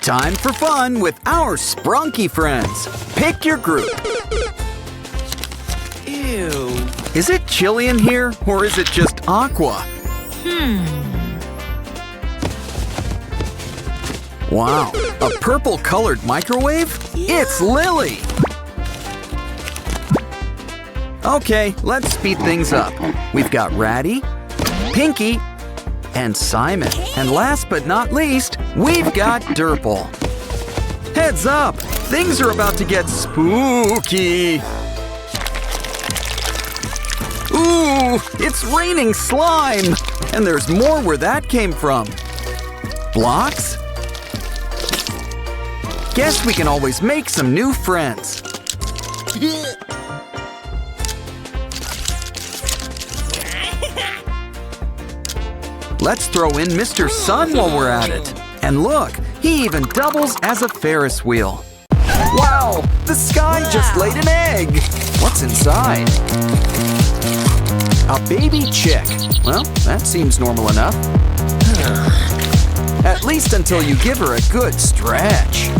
Time for fun with our Sprunky friends. Pick your group. Ew. Is it chilly in here, or is it just aqua? Wow, a purple-colored microwave? It's Lily! Okay, let's speed things up. We've got Ratty, Pinky, and Simon. And last but not least, we've got Durple. Heads up! Things are about to get spooky! Ooh, it's raining slime! And there's more where that came from. Blocks? Guess we can always make some new friends. Let's throw in Mr. Sun while we're at it. And look, he even doubles as a Ferris wheel. Wow, the sky just laid an egg. What's inside? A baby chick. Well, that seems normal enough. At least until you give her a good stretch.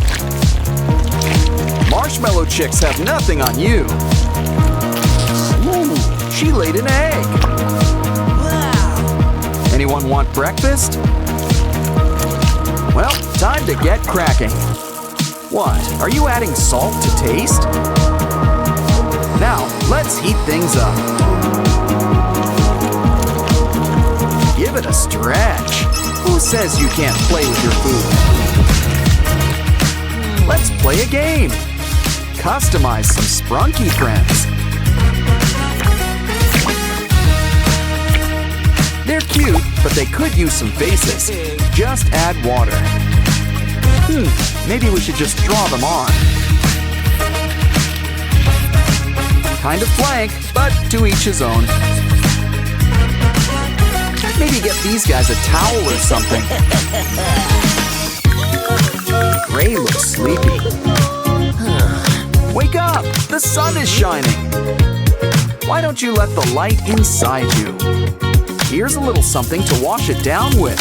Marshmallow chicks have nothing on you. Ooh, she laid an egg. Anyone want breakfast? Well, time to get cracking. What, are you adding salt to taste? Now, let's heat things up. Give it a stretch. Who says you can't play with your food? Let's play a game. Customize some Sprunky friends. They're cute, but they could use some faces. Just add water. Maybe we should just draw them on. Kind of blank, but to each his own. Maybe get these guys a towel or something. Gray looks sleepy. Wake up! The sun is shining! Why don't you let the light inside you? Here's a little something to wash it down with.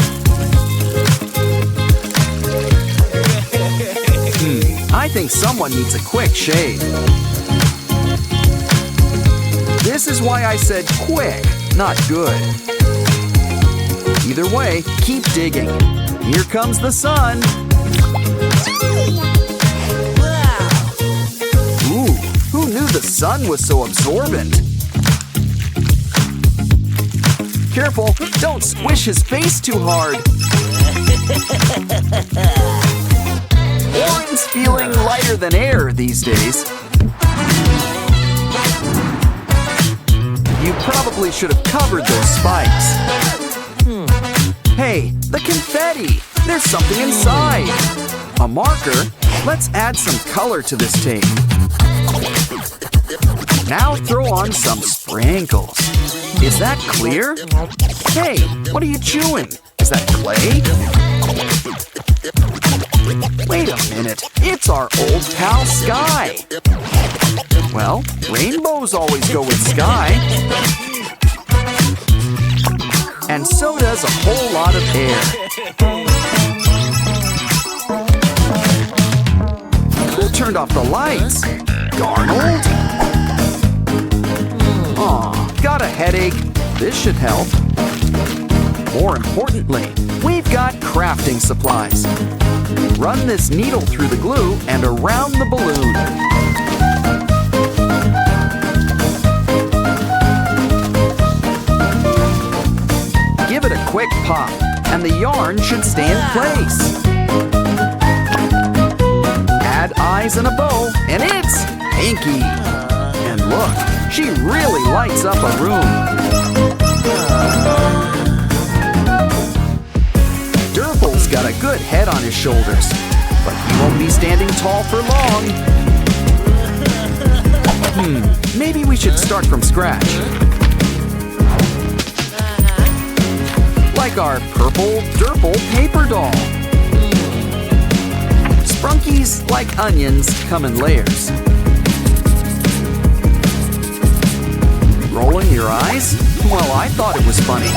I think someone needs a quick shave. This is why I said quick, not good. Either way, keep digging. Here comes the sun. Ooh, who knew the sun was so absorbent? Careful, don't squish his face too hard. Warren's feeling lighter than air these days. You probably should have covered those spikes. Hey, the confetti! There's something inside. A marker? Let's add some color to this tape. Now throw on some sprinkles. Is that clear? Hey, what are you chewing? Is that clay? Wait a minute, it's our old pal Sky. Well, rainbows always go with sky. And so does a whole lot of air. Who turned off the lights? Darnold? Aw, got a headache. This should help. More importantly, we've got crafting supplies. Run this needle through the glue and around the balloon. Give it a quick pop, and the yarn should stay in place. Add eyes and a bow, and it's Pinky. And look, she really lights up a room. Durple's got a good head on his shoulders, but he won't be standing tall for long. Maybe we should start from scratch. Like our purple Durple paper doll. Sprunkies, like onions, come in layers. Rolling your eyes? Well, I thought it was funny.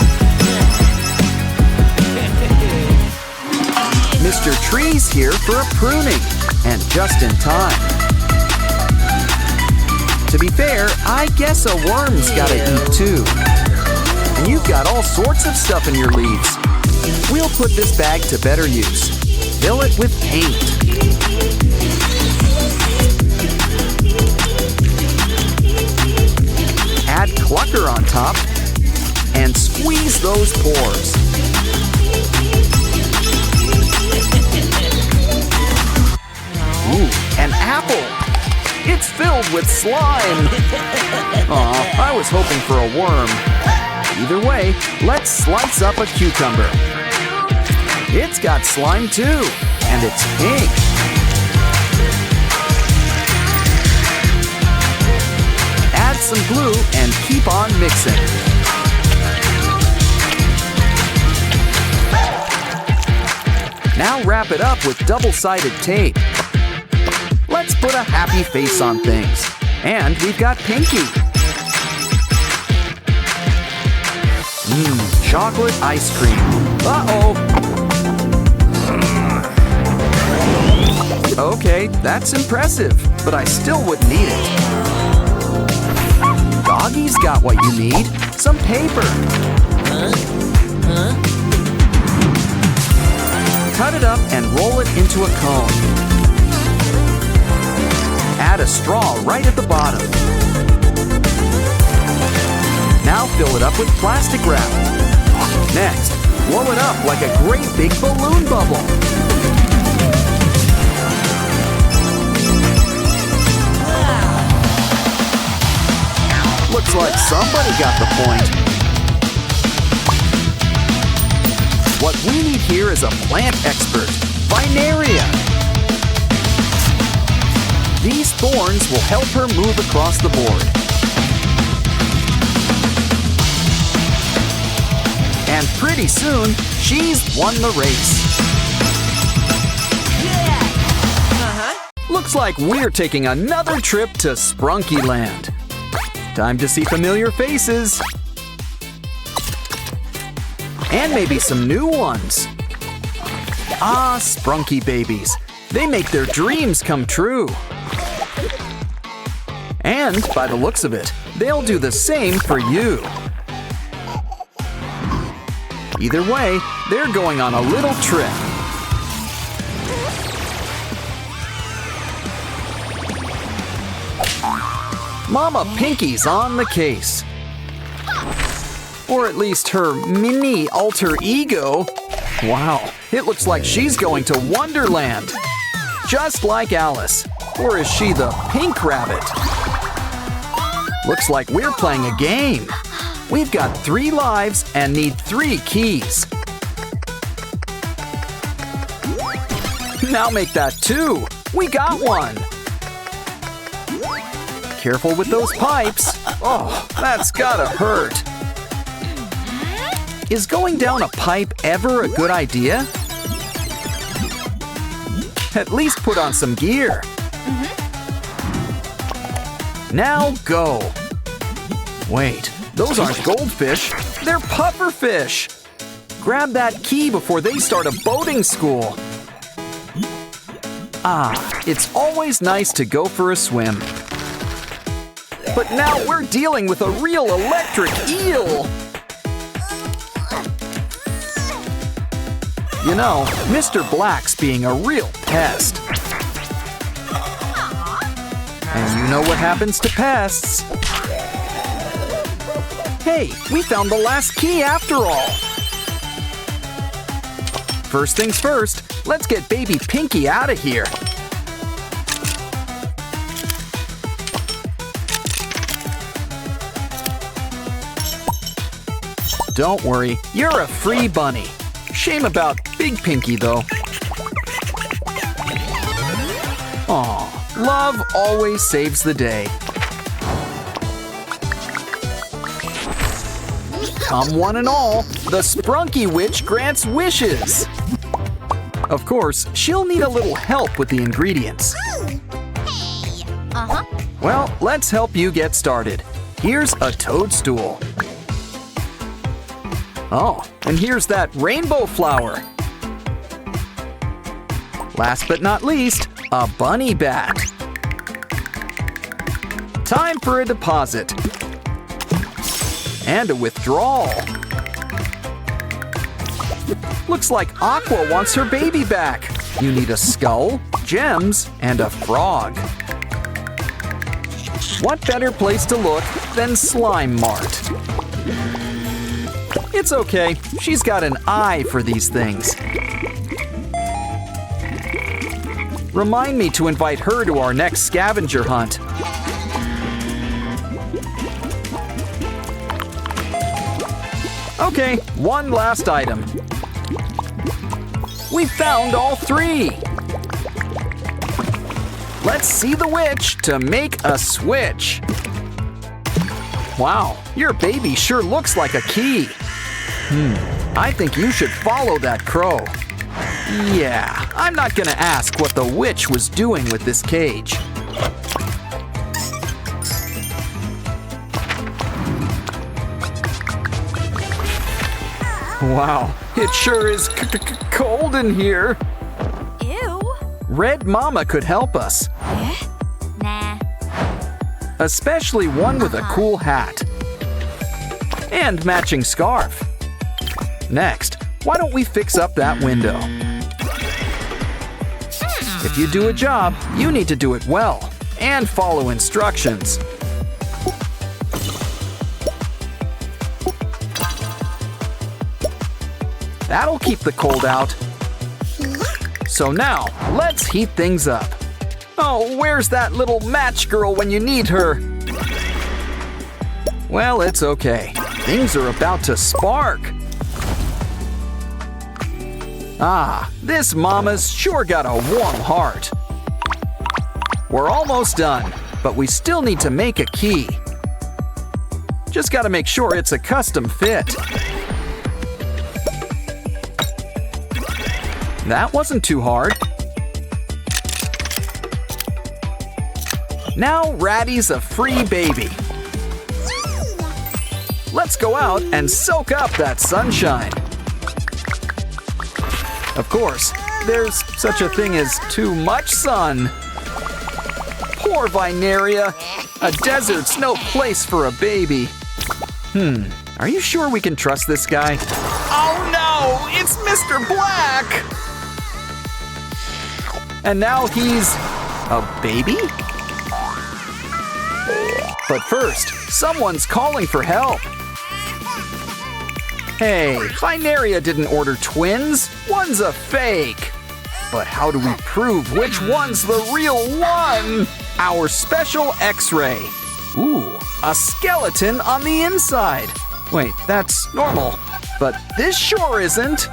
Mr. Tree's here for a pruning, and just in time. To be fair, I guess a worm's gotta eat too. And you've got all sorts of stuff in your leaves. We'll put this bag to better use. Fill it with paint. Add clucker on top and squeeze those pores. Ooh, an apple! It's filled with slime! Aw, I was hoping for a worm. Either way, let's slice up a cucumber. It's got slime too, and it's pink. Add some glue and keep on mixing. Now wrap it up with double-sided tape. Let's put a happy face on things. And we've got Pinky. Chocolate ice cream. Uh-oh. Okay, that's impressive, but I still wouldn't eat it. Doggy's got what you need. Some paper. Cut it up and roll it into a cone. Add a straw right at the bottom. Now fill it up with plastic wrap. Next, blow it up like a great big balloon bubble. Looks like somebody got the point. What we need here is a plant expert, Vineria. These thorns will help her move across the board. And pretty soon, she's won the race. Looks like we're taking another trip to Sprunky Land. Time to see familiar faces. And maybe some new ones. Ah, Sprunky babies. They make their dreams come true. And by the looks of it, they'll do the same for you. Either way, they're going on a little trip. Mama Pinky's on the case. Or at least her mini alter ego. Wow, it looks like she's going to Wonderland. Just like Alice. Or is she the pink rabbit? Looks like we're playing a game. We've got 3 lives and need 3 keys. Now make that 2. We got 1. Careful with those pipes. Oh, that's gotta hurt. Is going down a pipe ever a good idea? At least put on some gear. Now go. Wait, those aren't goldfish. They're pufferfish. Grab that key before they start a boating school. Ah, it's always nice to go for a swim. But now we're dealing with a real electric eel. You know, Mr. Black's being a real pest. And you know what happens to pests. Hey, we found the last key after all. First things first, let's get baby Pinky out of here. Don't worry, you're a free bunny. Shame about Big Pinky, though. Aw, love always saves the day. Come one and all, the Sprunky Witch grants wishes. Of course, she'll need a little help with the ingredients. Well, let's help you get started. Here's a toadstool. Oh, and here's that rainbow flower. Last but not least, a bunny bat. Time for a deposit. And a withdrawal. Looks like Aqua wants her baby back. You need a skull, gems, and a frog. What better place to look than Slime Mart? It's okay, she's got an eye for these things. Remind me to invite her to our next scavenger hunt. Okay, one last item. We found all three! Let's see the witch to make a switch. Wow, your baby sure looks like a key. I think you should follow that crow. Yeah, I'm not gonna ask what the witch was doing with this cage. Wow, it sure is cold in here. Ew. Red Mama could help us. Nah. Especially one with a cool hat. And matching scarf. Next, why don't we fix up that window? If you do a job, you need to do it well and follow instructions. That'll keep the cold out. So now, let's heat things up. Oh, where's that little match girl when you need her? Well, it's okay. Things are about to spark. Ah, this mama's sure got a warm heart. We're almost done, but we still need to make a key. Just gotta make sure it's a custom fit. That wasn't too hard. Now Ratty's a free baby. Let's go out and soak up that sunshine. Of course, there's such a thing as too much sun. Poor Vineria. A desert's no place for a baby. Are you sure we can trust this guy? Oh no! It's Mr. Black! And now he's a baby? But first, someone's calling for help. Hey, Vineria didn't order twins. One's a fake. But how do we prove which one's the real one? Our special X-ray. Ooh, a skeleton on the inside. Wait, that's normal. But this sure isn't.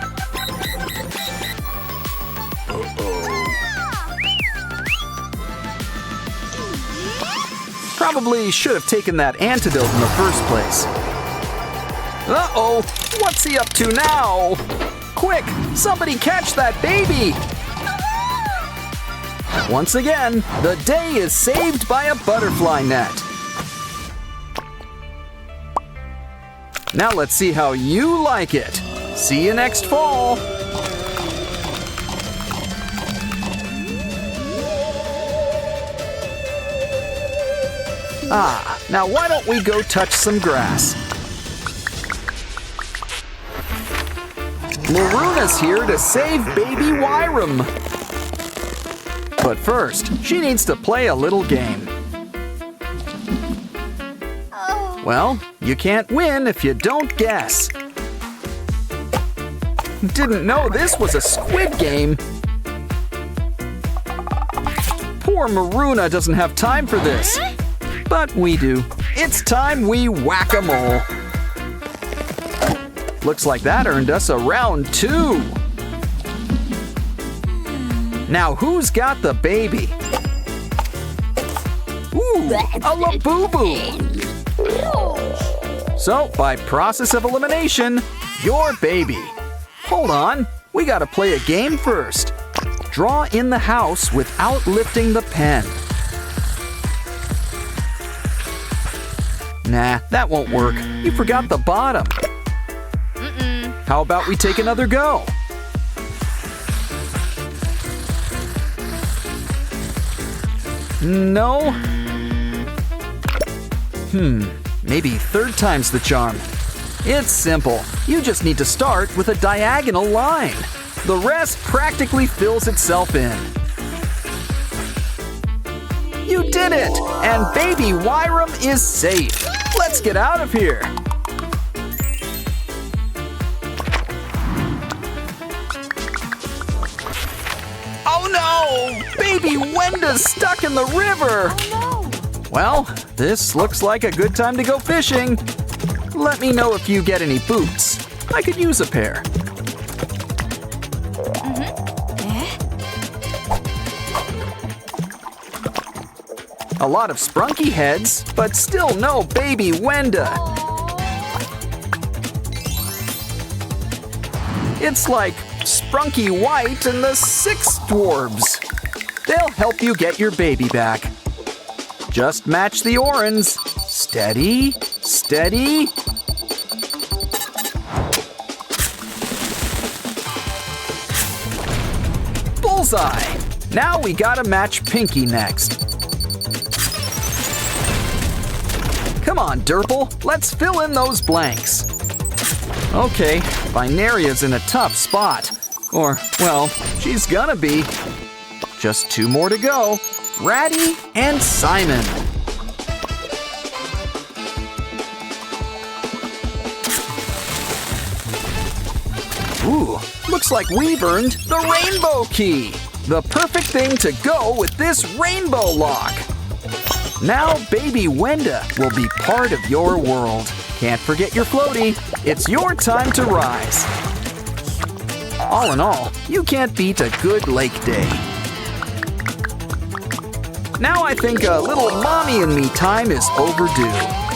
Probably should have taken that antidote in the first place. Uh-oh, what's he up to now? Quick, somebody catch that baby! Once again, the day is saved by a butterfly net. Now let's see how you like it. See you next fall. Ah, now why don't we go touch some grass? Maruna's here to save baby Wyram. But first, she needs to play a little game. Well, you can't win if you don't guess. Didn't know this was a squid game. Poor Maruna doesn't have time for this. But we do. It's time we whack-a-mole. Looks like that earned us a round 2. Now who's got the baby? Ooh, a Labubu. So, by process of elimination, your baby. Hold on, we gotta play a game first. Draw in the house without lifting the pen. Nah, that won't work. You forgot the bottom. How about we take another go? No. Maybe third time's the charm. It's simple. You just need to start with a diagonal line. The rest practically fills itself in. You did it! And baby Wyram is safe. Let's get out of here. Oh no! Baby Wenda's stuck in the river! Oh no! Well, this looks like a good time to go fishing. Let me know if you get any boots. I could use a pair. A lot of Sprunky heads, but still no baby Wenda. It's like Sprunky White and the 6 dwarves. They'll help you get your baby back. Just match the orange. Steady, steady. Bullseye! Now we gotta match Pinky next. Come on, Derple, let's fill in those blanks. Okay, Binaria's in a tough spot. Or, well, she's gonna be. Just 2 more to go. Ratty and Simon. Ooh, looks like we've earned the rainbow key. The perfect thing to go with this rainbow lock. Now baby Wenda will be part of your world. Can't forget your floaty. It's your time to rise. All in all, you can't beat a good lake day. Now I think a little mommy and me time is overdue.